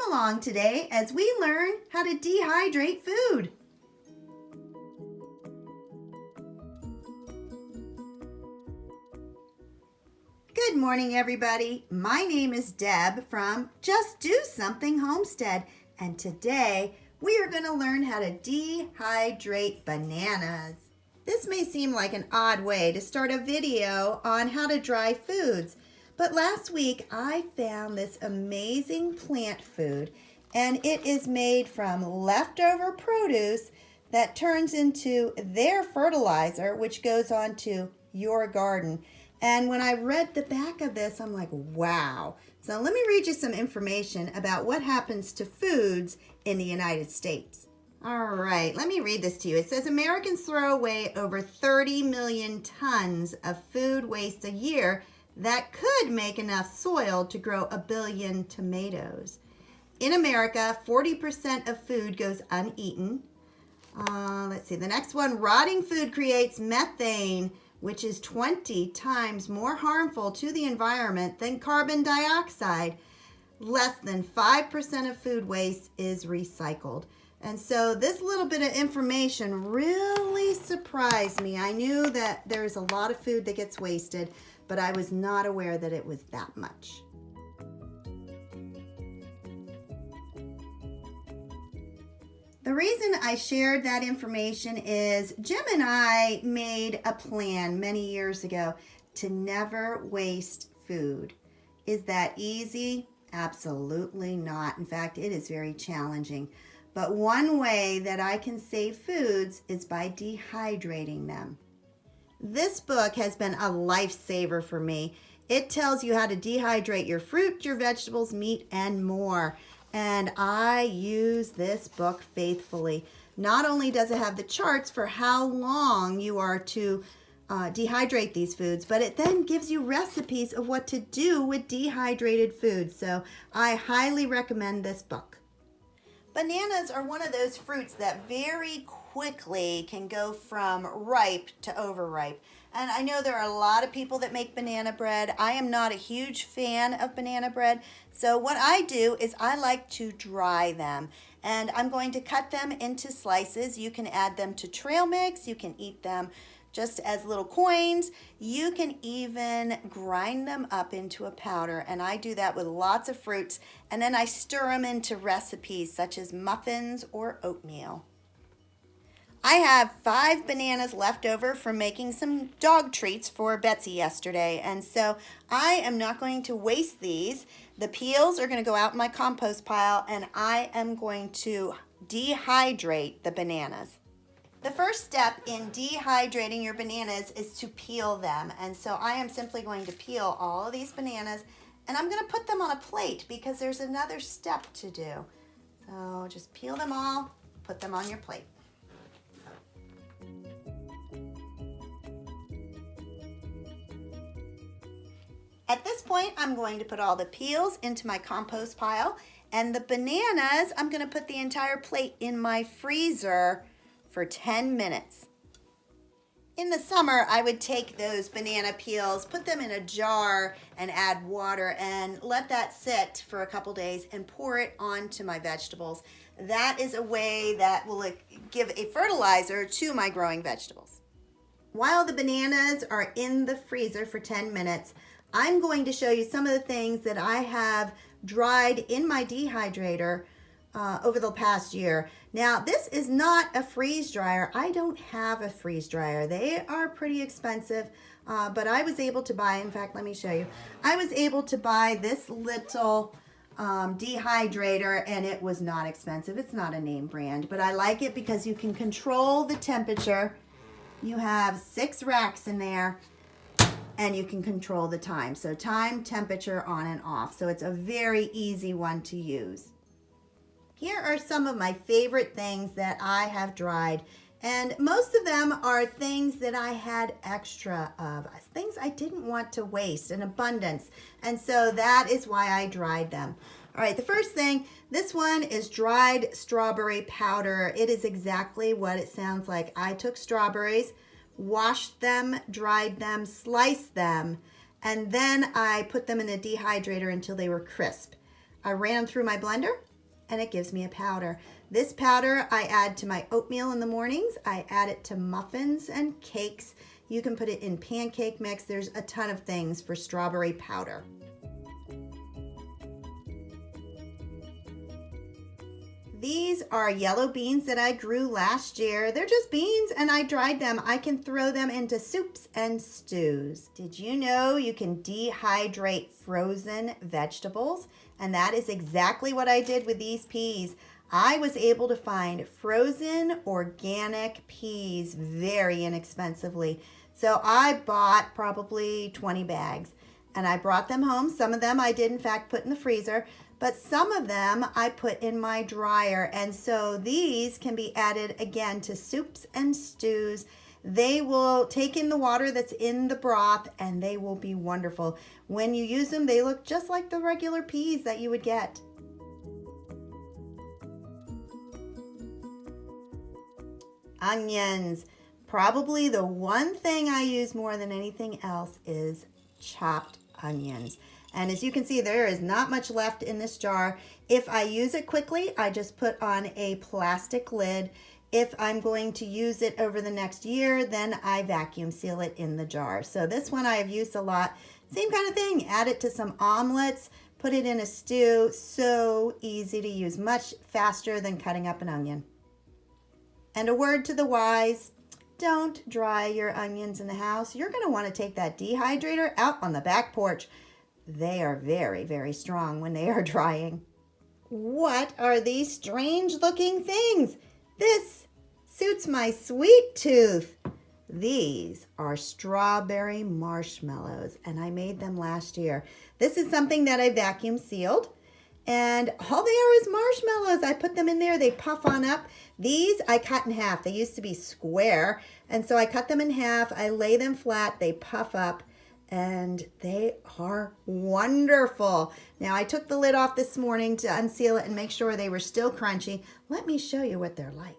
along today as we learn how to dehydrate food. Good morning, everybody. My name is Deb from Just Do Something Homestead, and today we are going to learn how to dehydrate bananas. This may seem like an odd way to start a video on how to dry foods, but last week I found this amazing plant food, and it is made from leftover produce that turns into their fertilizer, which goes on to your garden. And when I read the back of this, I'm like, wow. So let me read you some information about what happens to foods in the United States. All right, let me read this to you. It says Americans throw away over 30 million tons of food waste a year that could make enough soil to grow 1 billion tomatoes. In America, 40% of food goes uneaten. Let's see, the next one, rotting food creates methane, which is 20 times more harmful to the environment than carbon dioxide. Less than 5% of food waste is recycled. And so this little bit of information really surprised me. I knew that there's a lot of food that gets wasted, but I was not aware that it was that much. The reason I shared that information is Jim and I made a plan many years ago to never waste food. Is that easy? Absolutely not. In fact, it is very challenging. But one way that I can save foods is by dehydrating them. This book has been a lifesaver for me. It tells you how to dehydrate your fruit, your vegetables, meat, and more. And I use this book faithfully. Not only does it have the charts for how long you are to dehydrate these foods, but it then gives you recipes of what to do with dehydrated foods. So I highly recommend this book. Bananas are one of those fruits that very quickly can go from ripe to overripe. And I know there are a lot of people that make banana bread. I am not a huge fan of banana bread. So what I do is I like to dry them. And I'm going to cut them into slices. You can add them to trail mix. You can eat them just as little coins. You can even grind them up into a powder. And I do that with lots of fruits. And then I stir them into recipes such as muffins or oatmeal. I have 5 bananas left over from making some dog treats for Betsy yesterday, and so I am not going to waste these. The peels are going to go out in my compost pile, and I am going to dehydrate the bananas. The first step in dehydrating your bananas is to peel them, and so I am simply going to peel all of these bananas, and I'm going to put them on a plate because there's another step to do. So just peel them all, put them on your plate. At this point, I'm going to put all the peels into my compost pile, and the bananas, I'm going to put the entire plate in my freezer for 10 minutes. In the summer, I would take those banana peels, put them in a jar, and add water, and let that sit for a couple days and pour it onto my vegetables. That is a way that will give a fertilizer to my growing vegetables. While the bananas are in the freezer for 10 minutes, I'm going to show you some of the things that I have dried in my dehydrator over the past year. Now, this is not a freeze dryer. I don't have a freeze dryer. They are pretty expensive, but I was able to buy, in fact, let me show you. I was able to buy this little dehydrator, and it was not expensive. It's not a name brand, but I like it because you can control the temperature. You have 6 racks in there, and you can control the time. So time, temperature, on and off. So it's a very easy one to use. Here are some of my favorite things that I have dried. And most of them are things that I had extra of, things I didn't want to waste, in abundance. And so that is why I dried them. All right, the first thing, this one is dried strawberry powder. It is exactly what it sounds like. I took strawberries, washed them, dried them, sliced them, and then I put them in a dehydrator until they were crisp. I ran them through my blender, and it gives me a powder. This powder I add to my oatmeal in the mornings. I add it to muffins and cakes. You can put it in pancake mix. There's a ton of things for strawberry powder. These are yellow beans that I grew last year. They're just beans and I dried them. I can throw them into soups and stews. Did you know you can dehydrate frozen vegetables? And that is exactly what I did with these peas. I was able to find frozen organic peas very inexpensively. So I bought probably 20 bags and I brought them home. Some of them I did in fact put in the freezer, but some of them I put in my dryer. And so these can be added again to soups and stews. They will take in the water that's in the broth and they will be wonderful. When you use them, they look just like the regular peas that you would get. Onions. Probably the one thing I use more than anything else is chopped onions. And as you can see, there is not much left in this jar. If I use it quickly, I just put on a plastic lid. If I'm going to use it over the next year, then I vacuum seal it in the jar. So this one I have used a lot. Same kind of thing. Add it to some omelets, put it in a stew. So easy to use, much faster than cutting up an onion. And a word to the wise, don't dry your onions in the house. You're going to want to take that dehydrator out on the back porch. They are very, very strong when they are drying. What are these strange looking things? This suits my sweet tooth. These are strawberry marshmallows, and I made them last year. This is something that I vacuum sealed, and all they are is marshmallows. I put them in there. They puff on up. These I cut in half. They used to be square, and so I cut them in half. I lay them flat. They puff up, and they are wonderful. Now, I took the lid off this morning to unseal it and make sure they were still crunchy. Let me show you what they're like.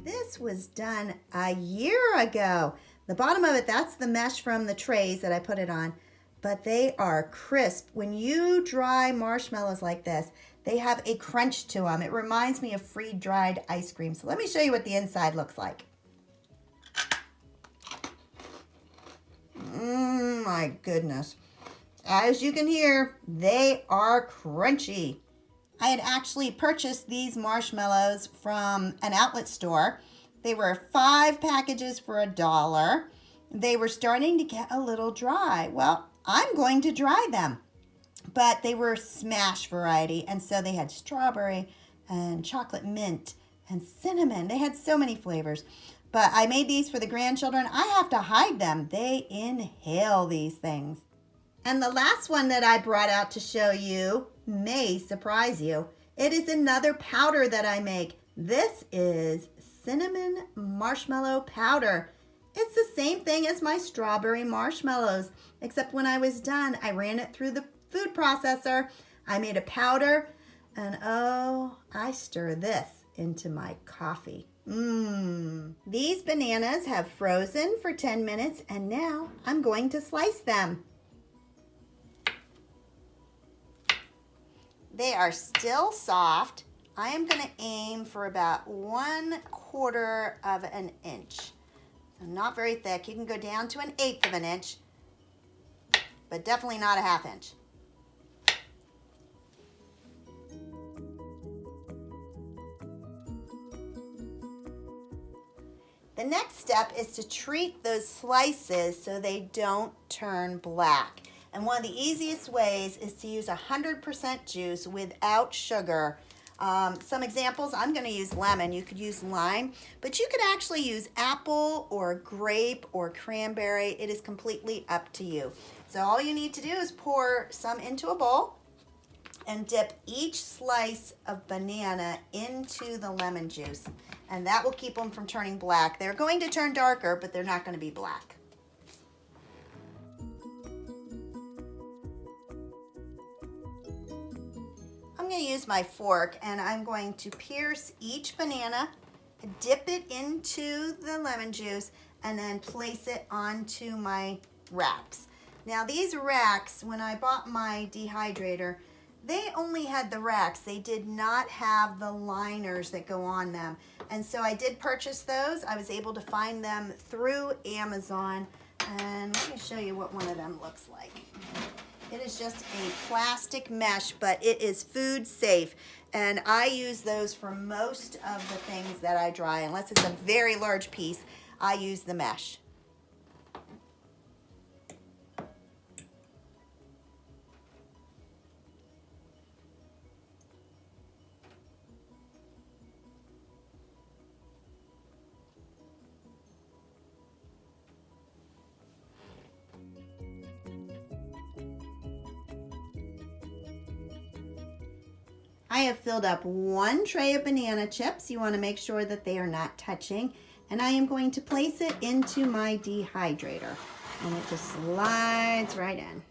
This was done a year ago. The bottom of it, that's the mesh from the trays that I put it on, but they are crisp. When you dry marshmallows like this, they have a crunch to them. It reminds me of free-dried ice cream. So let me show you what the inside looks like. My goodness. As you can hear, they are crunchy. I had actually purchased these marshmallows from an outlet store. They were 5 packages for $1. They were starting to get a little dry. Well, I'm going to dry them. But they were smash variety, and so they had strawberry and chocolate mint and cinnamon. They had so many flavors. But I made these for the grandchildren. I have to hide them. They inhale these things. And the last one that I brought out to show you may surprise you. It is another powder that I make. This is cinnamon marshmallow powder. It's the same thing as my strawberry marshmallows, except when I was done, I ran it through the food processor. I made a powder, and oh, I stir this into my coffee. These bananas have frozen for 10 minutes, and now I'm going to slice them. They are still soft. I am going to aim for about 1/4 of an inch. So not very thick. You can go down to 1/8 of an inch, but definitely not a 1/2 inch. The next step is to treat those slices so they don't turn black. And one of the easiest ways is to use 100% juice without sugar. Some examples, I'm going to use lemon. You could use lime, but you could actually use apple or grape or cranberry. It is completely up to you. So all you need to do is pour some into a bowl and dip each slice of banana into the lemon juice. And that will keep them from turning black. They're going to turn darker, but they're not going to be black. I'm going to use my fork, and I'm going to pierce each banana, dip it into the lemon juice, and then place it onto my wraps. Now these racks, when I bought my dehydrator, they only had the racks. They did not have the liners that go on them. And so I did purchase those. I was able to find them through Amazon. And let me show you what one of them looks like. It is just a plastic mesh, but it is food safe. And I use those for most of the things that I dry. Unless it's a very large piece, I use the mesh. I have filled up one tray of banana chips. You want to make sure that they are not touching. And I am going to place it into my dehydrator. And it just slides right in.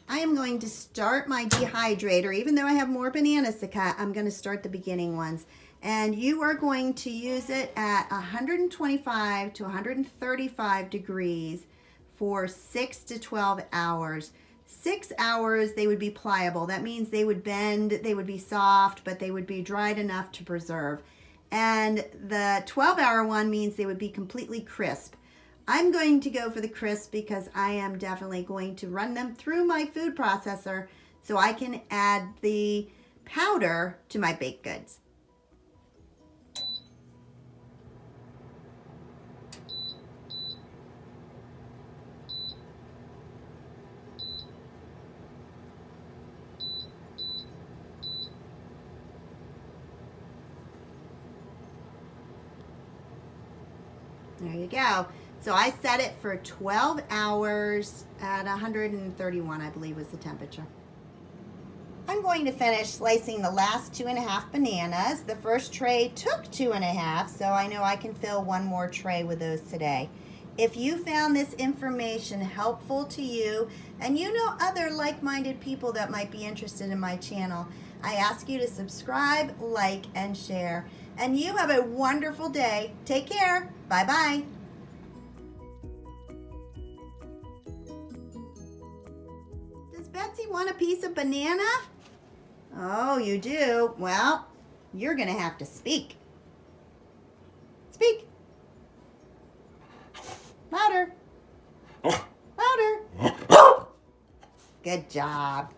I am going to start my dehydrator. Even though I have more bananas to cut, I'm going to start the beginning ones. And you are going to use it at 125 to 135 degrees for 6 to 12 hours. 6 hours, they would be pliable. That means they would bend, they would be soft, but they would be dried enough to preserve. And the 12-hour one means they would be completely crisp. I'm going to go for the crisp because I am definitely going to run them through my food processor so I can add the powder to my baked goods. There you go. So I set it for 12 hours at 131, I believe was the temperature. I'm going to finish slicing the last 2.5 bananas. The first tray took 2.5, so I know I can fill one more tray with those today. If you found this information helpful to you and you know other like-minded people that might be interested in my channel, I ask you to subscribe, like, and share. And you have a wonderful day. Take care. Bye-bye. Does Betsy want a piece of banana? Oh, you do? Well, you're going to have to speak. Speak. Louder. Louder. Good job.